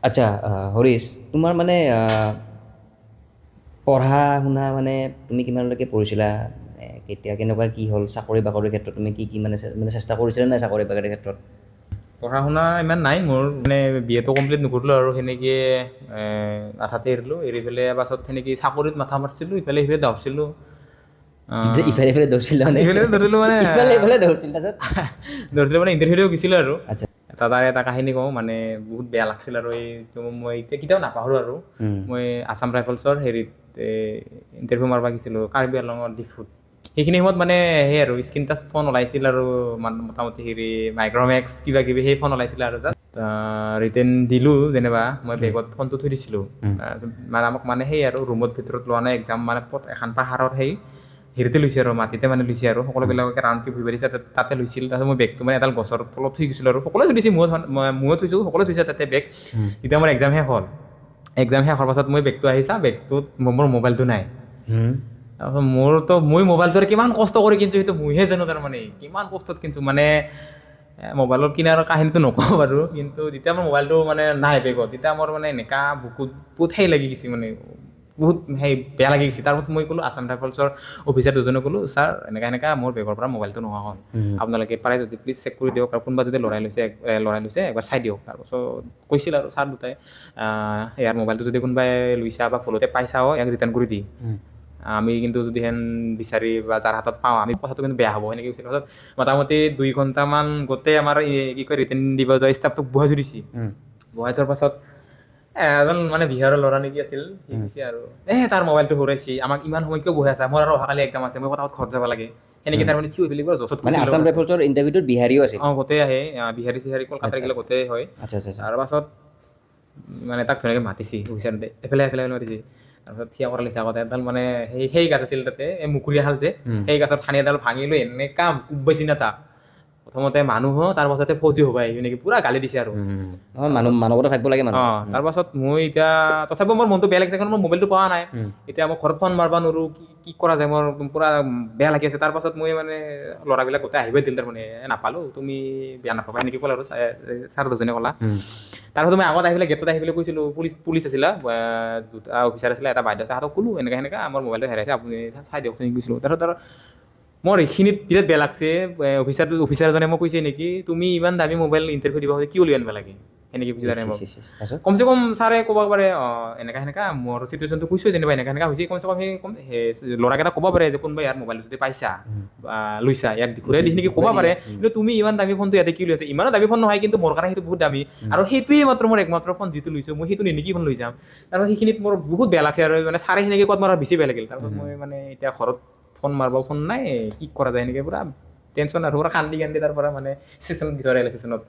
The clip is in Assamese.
আচ্ছা হৰিশ, তোমাৰ মানে পঢ়া শুনা মানে তুমি কিমানলৈকে পঢ়িছিলা? কেতিয়া কেনেকুৱা কি হ'ল? চাকৰি বাকৰিৰ ক্ষেত্ৰত তুমি কি কি মানে চেষ্টা কৰিছিলা নাই চাকৰি বাকৰিৰ ক্ষেত্ৰত? পঢ়া শুনা ইমান নাই মোৰ, মানে বি এটো কমপ্লিট নকৰিলোঁ আৰু সেনেকৈ আধাতে এৰিলোঁ। এৰি পেলাই পাছত সেনেকৈ চাকৰিত মাথা মাৰিছিলোঁ, ইফালে সিফালে দৌৰিছিলোঁ। ইফালে ইফালে দৌৰিছিলা মানে ইফালে ধৰিলোঁ মানে ইফালে ইফালে দৌৰিছিল তাৰপিছত? ধৰিছিলোঁ মানে ইণ্টাৰভিউ গৈছিলোঁ আৰু আচ্ছা। এটা কাহিনী কওঁ, মানে বহুত বেয়া লাগছিল আৰু এইটো মই এতিয়া কেতিয়াও নাপাহৰোঁ আৰু। মই আছাম ৰাইফলছৰ হেৰিত ইণ্টাৰভিউ মাৰিব গৈছিলোঁ কাৰ্বি আংলঙৰ ডিফুত। সেইখিনি সময়ত মানে সেই আৰু স্ক্ৰীন টাচ ফোন ওলাইছিল আৰু মোটামুটি হেৰি মাইক্ৰ'মেক্স কিবা কিবি সেই ফোন ওলাইছিল আৰু জাষ্ট ৰিটেন দিলোঁ যেনিবা। মই বেগত ফোনটো থৈ দিছিলোঁ। মানে আমাক মানে সেই আৰু ৰুমত ভিতৰত লোৱা নাই এক্সাম, মানে এখন পাহাৰৰ সেই হেৰিতে লৈছে আৰু মাটিতে মানে লৈছে আৰু সকলোবিলাকে ৰাউণ্ডকে ঘূৰি দিছে তাতে লৈছিল। তাৰপিছত মই বেগটো মানে এডাল গছৰ তলত থৈ গৈছিলোঁ আৰু সকলোৱে থৈ দিছে, ময়ো থৈছোঁ, সকলোৱে থৈছে তাতে বেগ। যেতিয়া মোৰ এক্সাম শেষ হ'ল, এক্সাম শেষ হোৱাৰ পাছত মই বেগটো আহি চাওঁ, বেগটোত মোৰ মোবাইলটো নাই। তাৰপাছত মই মোবাইলটো কিমান কষ্ট কৰি কিনিছোঁ সেইটো মইহে জানো। তাৰমানে কিমান কষ্টত কিনিছোঁ, মানে মোবাইলৰ কিনাৰ কাহিনীটো নকওঁ বাৰু, কিন্তু যেতিয়া মোৰ মোবাইলটো মানে নাই বেগত, তেতিয়া মোৰ মানে এনেকা বুকুত বহুত সেই লাগি গৈছে, মানে বহুত সেই বেয়া লাগি গৈছে। তাৰপাছত মই ক'লোঁ আছাম ৰাইফলছৰ অফিচাৰ দুজনে ক'লোঁ, ছাৰ এনেকা মোৰ বেগৰ পৰা মোবাইলটো নোহোৱা হ'ল, আপোনালোকে পাৰে যদি প্লিজ চেক কৰি দিয়ক, আৰু কোনোবা যদি লৰাই লৈছে একবাৰ চাই দিয়ক। তাৰপাছত কৈছিল আৰু ছাৰ দুটাই, ইয়াৰ মোবাইলটো যদি কোনোবাই লৈছা বা ভুলতে পাইছাও ইয়াক ৰিটাৰ্ণ কৰি দি, আমি কিন্তু যদি হেন বিচাৰি বা যাৰ হাতত পাওঁ আমি কথাটো কিন্তু বেয়া হ'ব সেনেকৈ কৈছিল। পাছত মোটামুটি 2 ঘণ্টামান গোটেই আমাৰ কি কয় ৰিটাৰ্ণ দিব যোৱা ষ্টাফটোক বহাই থৈ দিছে। বহাই থোৱাৰ পাছত এজন মানে বিহাৰৰ ল'ৰা নেকি আছিল, সি কৈছে আৰু তাৰ মোবাইলটো হেৰাইছে, আমাক ইমান সময় কিয় বহাই আছা, মোৰ আৰু অহাকালি এক্সাম আছে, মই পটাপট ঘৰত যাব লাগে। সেনেকৈ তাৰমানে থিয় হৈ পেলাই জছত মানে কৈছিল। আছাম ৰাইফলছৰ ইণ্টাৰভিউটোত বিহাৰীও আছিল? গোটেই আহে, বিহাৰী চিহাৰী কলকাতাৰ গিলা গোটেই হয়। আচ্ছা আচ্ছা আচ্ছা। তাৰপাছত মানে তাক ধুনীয়াকৈ মাতিছে অফিচাৰতে, এফালে মাতিছে। তাৰপিছত থিয় কৰা লৈছে আগতে এডাল মানে সেই গাছ আছিল তাতে, এই মুকুৰীয়াশাল যে, সেই গাছৰ ঠানি এডাল ভাঙি লৈ এনেকা কোবাইছে না তাক। প্ৰথমতে মানুহ তাৰ পাছতে ফৌজি হ'বাই নেকি পুৰা গালি দিছে আৰু। মানৱতা থাকিব লাগে মানুহ। তাৰপাছত মই এতিয়া তথাপিও মোৰ মনটো বেয়া লাগিছে, কাৰণ মই মোবাইলটো পোৱা নাই। এতিয়া মই ঘৰত ফোন মাৰিব নোৱাৰোঁ, কি কৰা যায়, মোৰ পূৰা বেয়া লাগি আছে। তাৰপাছত মই মানে ল'ৰাবিলাক গোটেই আহিবই দিল, তাৰমানে নাপালোঁ, তুমি বেয়া নাপাবা সেনেকৈ ক'লে আৰু ছাৰ দুজনে ক'লা। তাৰপাছত মই আগত আহি পেলাই গেটত আহি পেলাই কৈছিলোঁ, পুলিচ আছিলে, দুটা অফিচাৰ আছিলে, এটা বাইদেউ আছে, তাহাঁতক ক'লোঁ এনেকা আমাৰ মোবাইলটো হেৰাইছে, আপুনি চাই দিয়ক কৈছিলোঁ। তাৰপিছত আৰু মোৰ এইখিনিত বিৰাট বেয়া লাগছে। অফিচাৰজনে মোক কৈছে নেকি, তুমি ইমান দামী মোবাইল ইণ্টাৰভিউ দিব কি উলিয়াই আনিব লাগে, সেনেকৈ কৈছিলে মোক। কমচে কম ছাৰে ক'ব পাৰে এনেকা মোৰ চিটুৱেশ্যনটো কৈছোঁ যেনিবা এনেকা হৈছে, কমচে কম সেই ল'ৰাকেইটা ক'ব পাৰে যে কোনোবাই ইয়াৰ মোবাইল যদি পাইছা বা লৈছা ইয়াক ঘূৰাই দি সেনেকৈ ক'ব পাৰে। কিন্তু তুমি ইমান দামী ফোনটো ইয়াতে কি উলিয়াইছা, ইমানো দামী ফোন নহয়, কিন্তু মোৰ কাৰণে সেইটো বহুত দামী, আৰু সেইটোৱে মাত্ৰ মোৰ একমাত্ৰ ফোন যিটো লৈছোঁ, মই সেইটো নিকি ফোন লৈ যাম। তাৰপাছত সেইখিনিত মোৰ বহুত বেয়া লাগছে, আৰু মানে ছাৰে সেনেকৈ কোৱাত মোৰ বেছি বেয়া লাগিল। তাৰপাছত মই মানে এতিয়া ঘৰত ফোন মাৰিব ফোন নাই, কি কৰা যায়, এনেকৈ পূৰা টেনশ্যন আৰু পূৰা কান্দি তাৰ পৰা মানে ষ্টেচনত ৰেল ষ্টেচনত